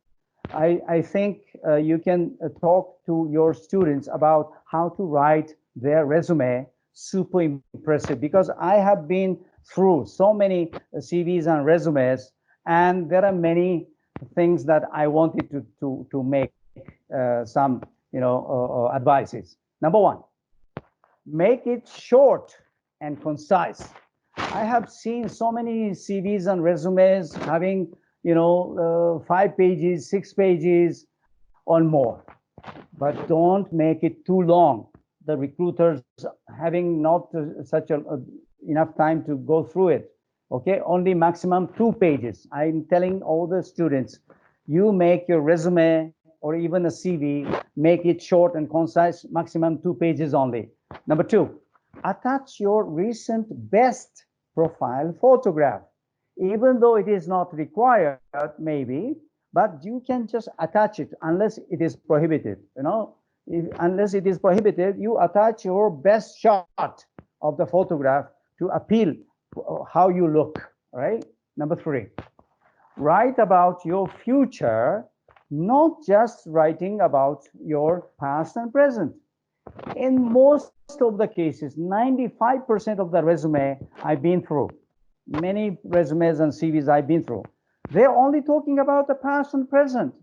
I think you can talk to your students about how to write their resume super impressive, because I have been through so many CVs and resumes, and there are many things that I wanted to make some advices. Number 1, make it short and concise. I have seen so many CVs and resumes having 5 pages, 6 pages or more, but don't make it too long. The recruiters having not such enough time to go through it. Okay, only maximum 2 pages. I'm telling all the students, you make your resume or even a CV, make it short and concise, maximum 2 pages only. Number 2, attach your recent best profile photograph. Even though it is not required, maybe, but you can just attach it unless it is prohibited. Unless it is prohibited, you attach your best shot of the photograph to appeal how you look, right? Number 3, write about your future, not just writing about your past and present. In most of the cases, 95% of the resume I've been through, many resumes and CVs I've been through, they're only talking about the past and present.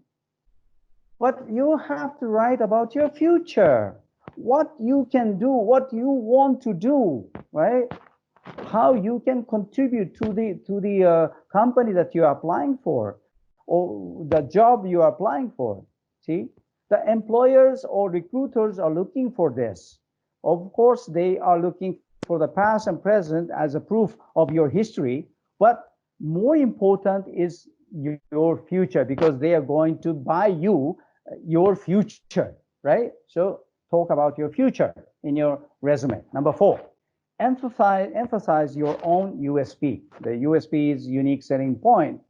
But you have to write about your future, what you can do, what you want to do, right? how you can contribute to the company that you are applying for, or the job you are applying for. See, the employers or recruiters are looking for this. Of course, they are looking for the past and present as a proof of your history, but more important is your future, because they are going to buy you your future, right? So talk about your future in your resume. Number 4, emphasize your own USP. The USP is unique selling point,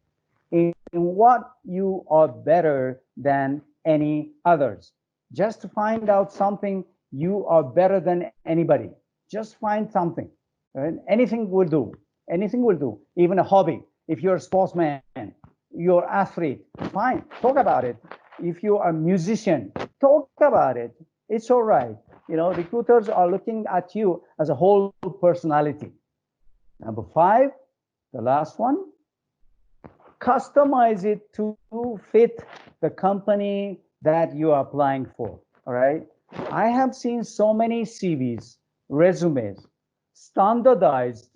in what you are better than any others. Just find out something you are better than anybody. Just find something. Right? Anything will do. Anything will do. Even a hobby. If you're a sportsman, you're an athlete, fine, talk about it. If you are a musician, talk about it. It's all right. You know, recruiters are looking at you as a whole personality. Number 5, the last one, customize it to fit the company that you are applying for. All right. I have seen so many CVs, resumes, standardized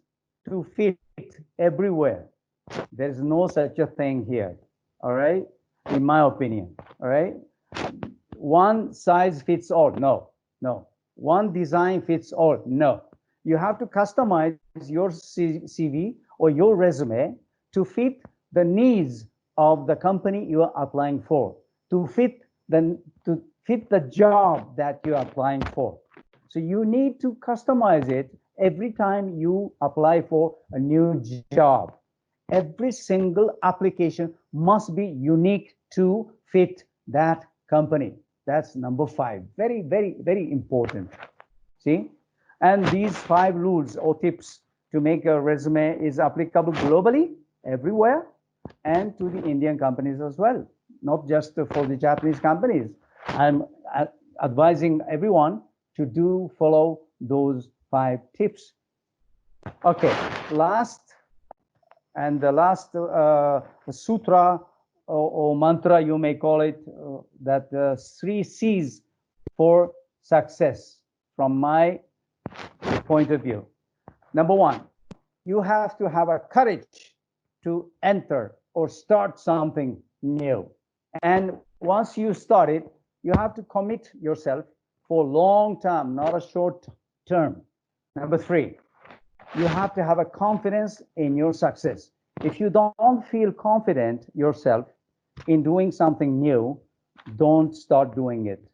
to fit everywhere. There's no such a thing here. All right. In my opinion. All right. One size fits all. No, no. One design fits all. No. You have to customize your CV or your resume to fit the needs of the company you are applying for, to fit the job that you are applying for. So you need to customize it every time you apply for a new job. Every single application must be unique to fit that company. That's number 5. Very, very, very important. See? And these 5 rules or tips to make a resume is applicable globally, everywhere, and to the Indian companies as well, not just for the Japanese companies. I'm advising everyone to follow those 5 tips. Okay, the last sutra or mantra, you may call it, that 3 C's for success from my point of view. Number 1, you have to have a courage to enter or start something new. And once you start it, you have to commit yourself for long term, not a short term. Number 3, you have to have a confidence in your success. If you don't feel confident yourself in doing something new, don't start doing it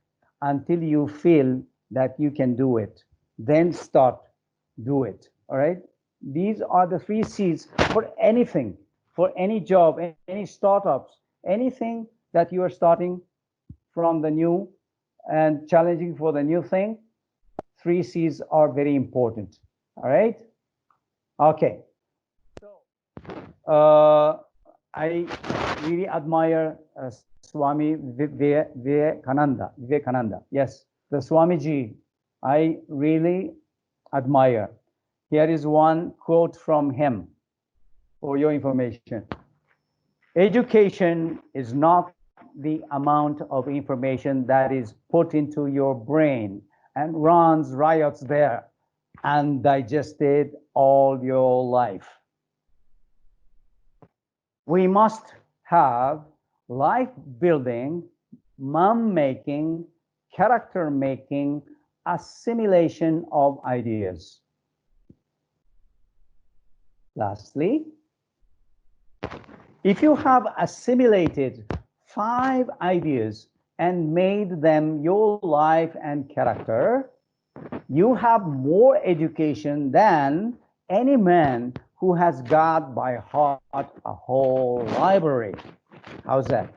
until you feel that you can do it. Then do it. All right. These are the 3 C's for anything, for any job, any startups, anything that you are starting from the new and challenging for the new thing. 3 C's are very important. All right. Okay. So I really admire Swami Vivekananda. Yes, the Swamiji, I really admire. Here is one quote from him for your information. Education is not the amount of information that is put into your brain and runs riots there and digested all your life. We must have life-building, mom-making, character-making assimilation of ideas. Lastly, if you have assimilated 5 ideas and made them your life and character, you have more education than any man who has got by heart a whole library. How's that?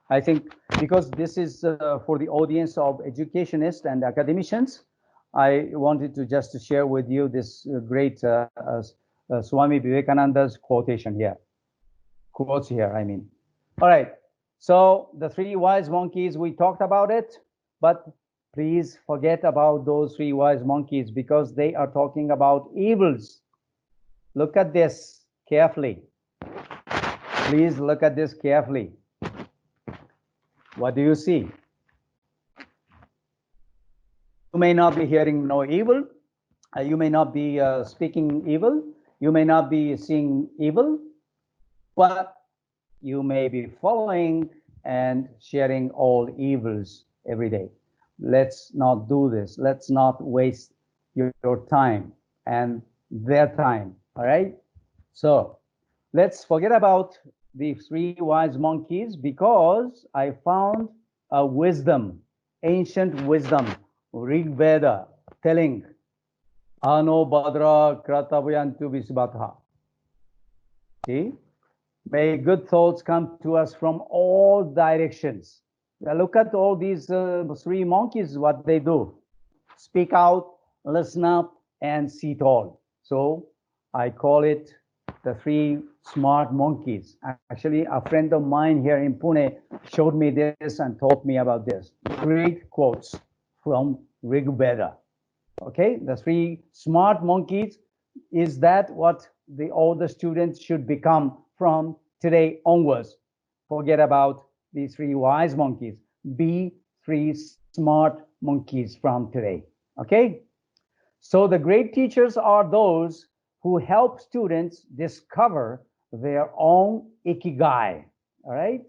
I think because this is for the audience of educationists and academicians, I wanted to just share with you this great Swami Vivekananda's quotation here. Quotes here, I mean. All right. So the 3 wise monkeys, we talked about it, but please forget about those 3 wise monkeys because they are talking about evils. Look at this carefully. Please look at this carefully. What do you see? You may not be hearing no evil. You may not be speaking evil. You may not be seeing evil, but you may be following and sharing all evils every day. Let's not do this. Let's not waste your time and their time. All right? So let's forget about the three wise monkeys, because I found a wisdom, ancient wisdom, Rig Veda, telling Ano Badra Kratavuyantu Visvatha. See? May good thoughts come to us from all directions. Now look at all these three monkeys, what they do. Speak out, listen up, and see tall. So I call it the three smart monkeys. Actually, a friend of mine here in Pune showed me this and taught me about this. Great quotes from Rig Veda. Okay, the three smart monkeys, is that what all the students should become from today onwards? Forget about the three wise monkeys. Be three smart monkeys from today. Okay? So the great teachers are those who help students discover their own ikigai. All right?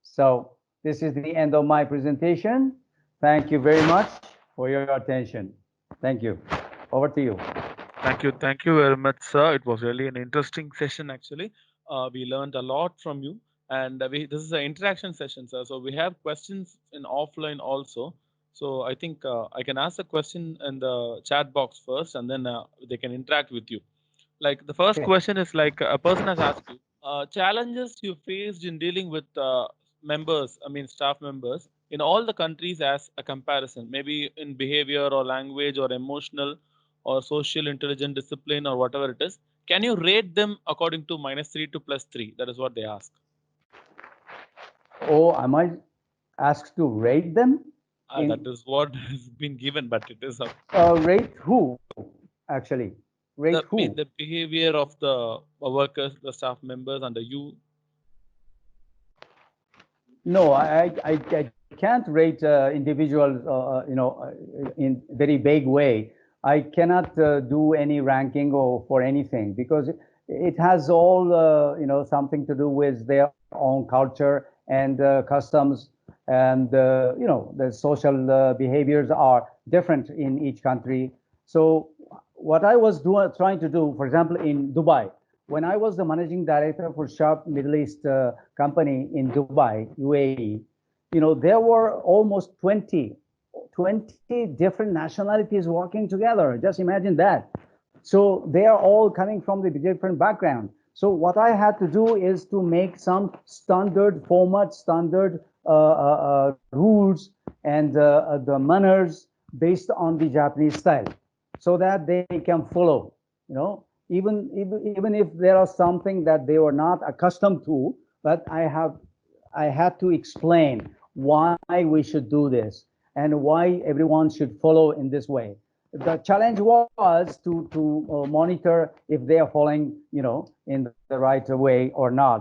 So this is the end of my presentation. Thank you very much for your attention. Thank you. Over to you. Thank you very much, sir. It was really an interesting session. Actually, we learned a lot from you, and this is an interaction session, sir. So we have questions in offline also. So I think I can ask a question in the chat box first, and then they can interact with you. Like the first Okay. question is like a person has asked you challenges you faced in dealing with members, I mean staff members in all the countries as a comparison, maybe in behavior or language or emotional or social intelligence discipline or whatever it is. Can you rate them according to -3 to +3? That is what they ask. Oh, am I asked to rate them? That In is what has been given, but it is rate who, actually? Rate who? the behavior of the workers, the staff members under you. No, I can't rate individuals, in very vague way. I cannot do any ranking or for anything, because it has all, something to do with their own culture and customs, and the social behaviors are different in each country. So what I was trying to do, for example, in Dubai, when I was the managing director for Sharp Middle East company in Dubai, UAE, there were almost 20 different nationalities working together. Just imagine that. So they are all coming from the different background. So what I had to do is to make some standard format, standard rules and the manners based on the Japanese style, so that they can follow. Even if there are something that they were not accustomed to, but I had to explain why we should do this and why everyone should follow in this way. The challenge was to monitor if they are following, in the right way or not.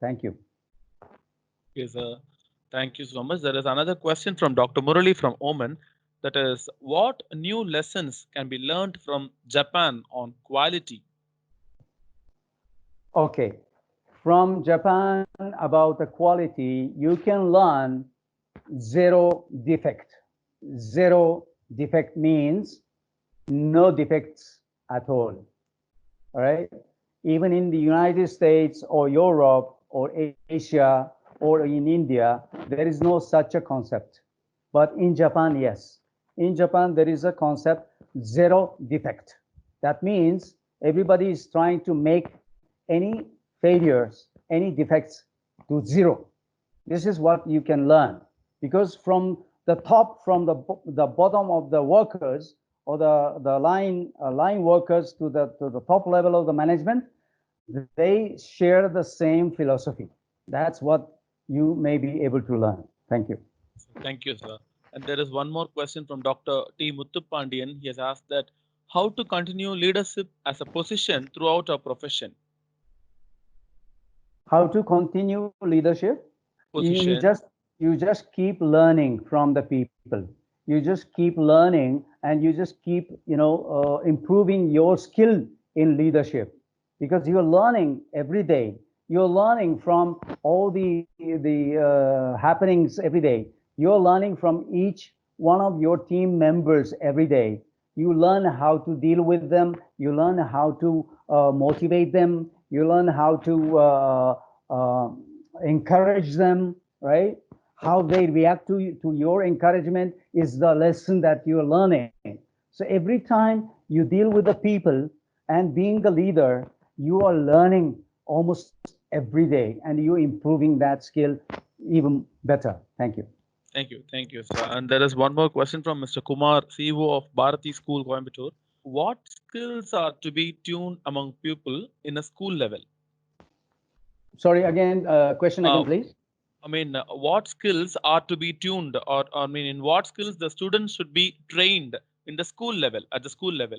Thank you. Yes, thank you so much. There is another question from Dr. Murali from Oman. That is, what new lessons can be learned from Japan on quality? Okay, from Japan about the quality, you can learn zero defect. Zero defect means no defects at all. All right. Even in the United States or Europe or Asia or in India, there is no such a concept. But in Japan, yes. In Japan, there is a concept zero defect. That means everybody is trying to make any failures, any defects to zero. This is what you can learn, because from the top, from the bottom of the workers or the line workers to the top level of the management, they share the same philosophy. That's what you may be able to learn. Thank you. Thank you, sir. And there is one more question from Dr. T. Muthupandian. He has asked that how to continue leadership as a position throughout our profession. How to continue leadership? You Position. just keep learning from the people. You just keep learning, and you just keep improving your skill in leadership, because you're learning every day. You're learning from all the happenings every day. You're learning from each one of your team members every day. You learn how to deal with them. You learn how to motivate them. You learn how to encourage them, right? How they react to your encouragement is the lesson that you're learning. So every time you deal with the people and being the leader, you are learning almost every day and you're improving that skill even better. Thank you. Thank you, sir. And there is one more question from Mr. Kumar, CEO of Bharati School, Coimbatore. What skills are to be tuned among people in a school level? Sorry, again, question again, please. I mean, what skills are to be tuned, or I mean, in what skills the students should be trained in the school level, at the school level?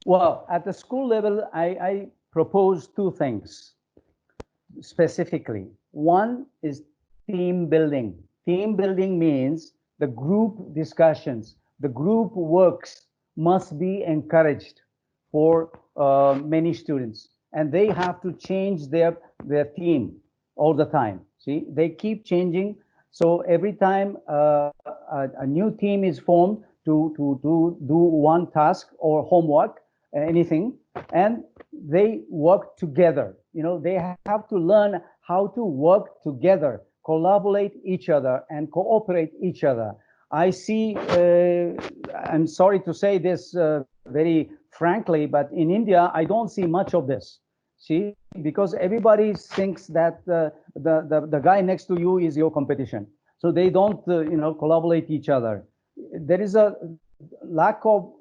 Well, at the school level, I propose two things specifically. One is team building. Team building means the group discussions, the group works must be encouraged for many students, and they have to change their theme all the time. See, they keep changing. So every time a new team is formed to do one task or homework, anything, and they work together. You know, they have to learn how to work together, collaborate each other, and cooperate each other. I see, I'm sorry to say this very frankly, but in India, I don't see much of this. See, because everybody thinks that the guy next to you is your competition. So they don't, collaborate each other. There is a lack of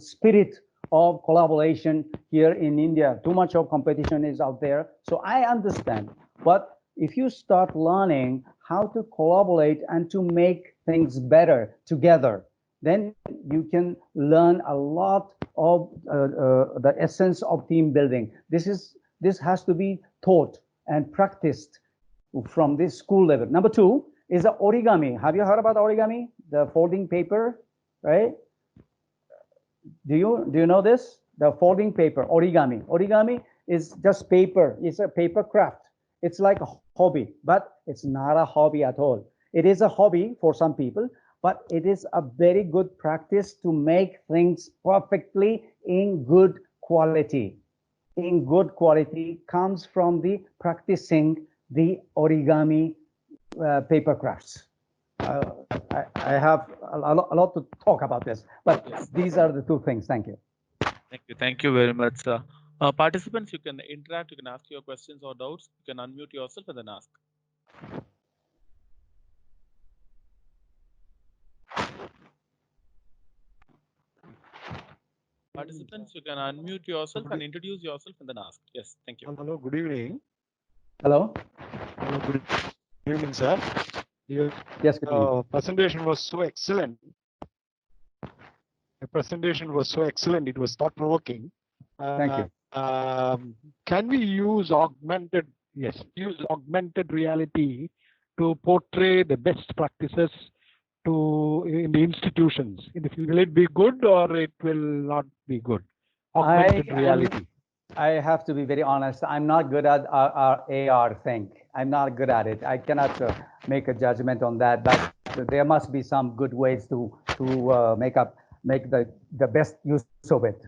spirit of collaboration here in India. Too much of competition is out there. So I understand. But if you start learning how to collaborate and to make things better together, then you can learn a lot of the essence of team building. This has to be taught and practiced from this school level. Number two is the origami. Have you heard about origami? The folding paper, right? Do you know this? The folding paper, origami. Origami is just paper. It's a paper craft. It's like a hobby, but it's not a hobby at all. It is a hobby for some people, but it is a very good practice to make things perfectly in good quality. In good quality comes from the practicing the origami paper crafts. I have a lot to talk about this, but these are the two things. Thank you. Thank you very much, sir. Participants, you can interact, you can ask your questions or doubts, you can unmute yourself and then ask. Participants, you can unmute yourself and introduce yourself and then ask. Yes, thank you. Hello, good evening. Hello. Hello, good evening, sir. Your Yes, good evening. presentation was so excellent. The presentation was so excellent. It was thought-provoking. Thank you. Can we use augmented reality to portray the best practices in the institutions? Will it be good or it will not be good? Augmented reality. I have to be very honest. I'm not good at our AR thing. I'm not good at it. I cannot make a judgment on that. But there must be some good ways to make the best use of it.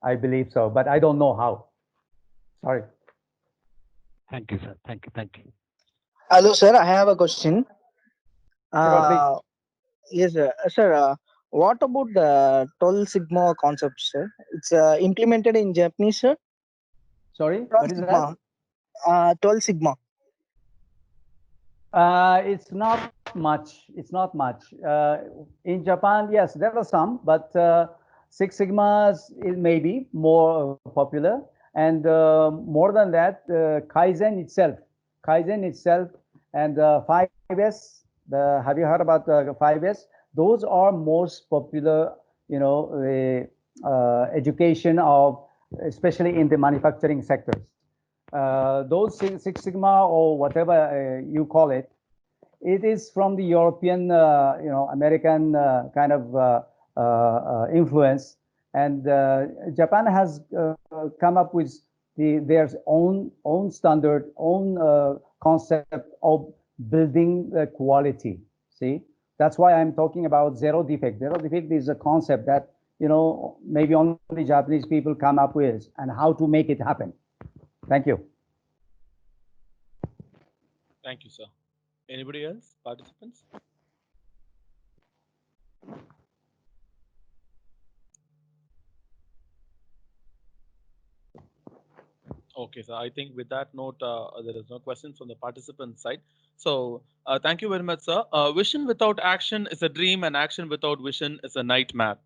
I believe so, but I don't know how. Sorry. Thank you, sir. Thank you. Hello, sir. I have a question. Sure, Yes, sir. What about the 12 sigma concept, sir? It's implemented in Japanese, sir. Sorry, 12 what is sigma. that? 12 sigma. It's not much. It's not much. In Japan, yes, there are some, but Six Sigmas is maybe more popular. And more than that, Kaizen itself, and 5S. Have you heard about 5S? Those are most popular, education of, especially in the manufacturing sectors. Those Six Sigma or whatever you call it, it is from the European, American kind of influence. And Japan has come up with their own standard, own concept of building the quality. See, that's why I'm talking about zero defect. Zero defect is a concept that maybe only Japanese people come up with, and how to make it happen. Thank you. Thank you, sir. Anybody else, participants? Okay, so I think with that note, there is no questions from the participant side. So thank you very much, sir. Vision without action is a dream, and action without vision is a nightmare.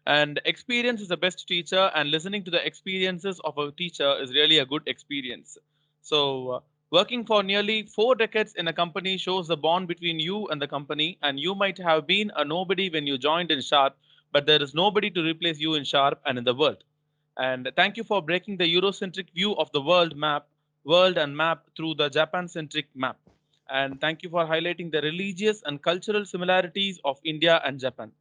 And experience is the best teacher, and listening to the experiences of a teacher is really a good experience. So working for nearly 4 decades in a company shows the bond between you and the company, and you might have been a nobody when you joined in Sharp, but there is nobody to replace you in Sharp and in the world. And thank you for breaking the Eurocentric view of the world and map through the Japan-centric map. And thank you for highlighting the religious and cultural similarities of India and Japan.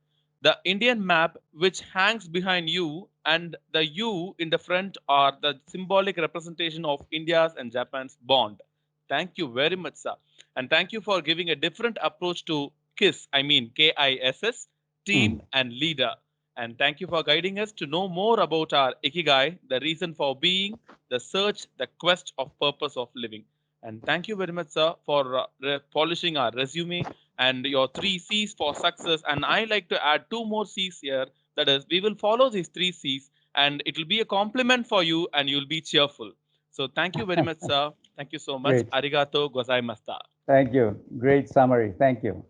The Indian map, which hangs behind you, and the U in the front are the symbolic representation of India's and Japan's bond. Thank you very much, sir. And thank you for giving a different approach to KISS, I mean KISS, team and leader. And thank you for guiding us to know more about our Ikigai, the reason for being, the search, the quest of purpose of living. And thank you very much, sir, for polishing our resume and your 3 C's for success. And I like to add 2 more C's here. That is, we will follow these 3 C's, and it will be a compliment for you, and you'll be cheerful. So thank you very much, sir. Thank you so much. Great. Arigato gozaimashita. Thank you. Great summary. Thank you.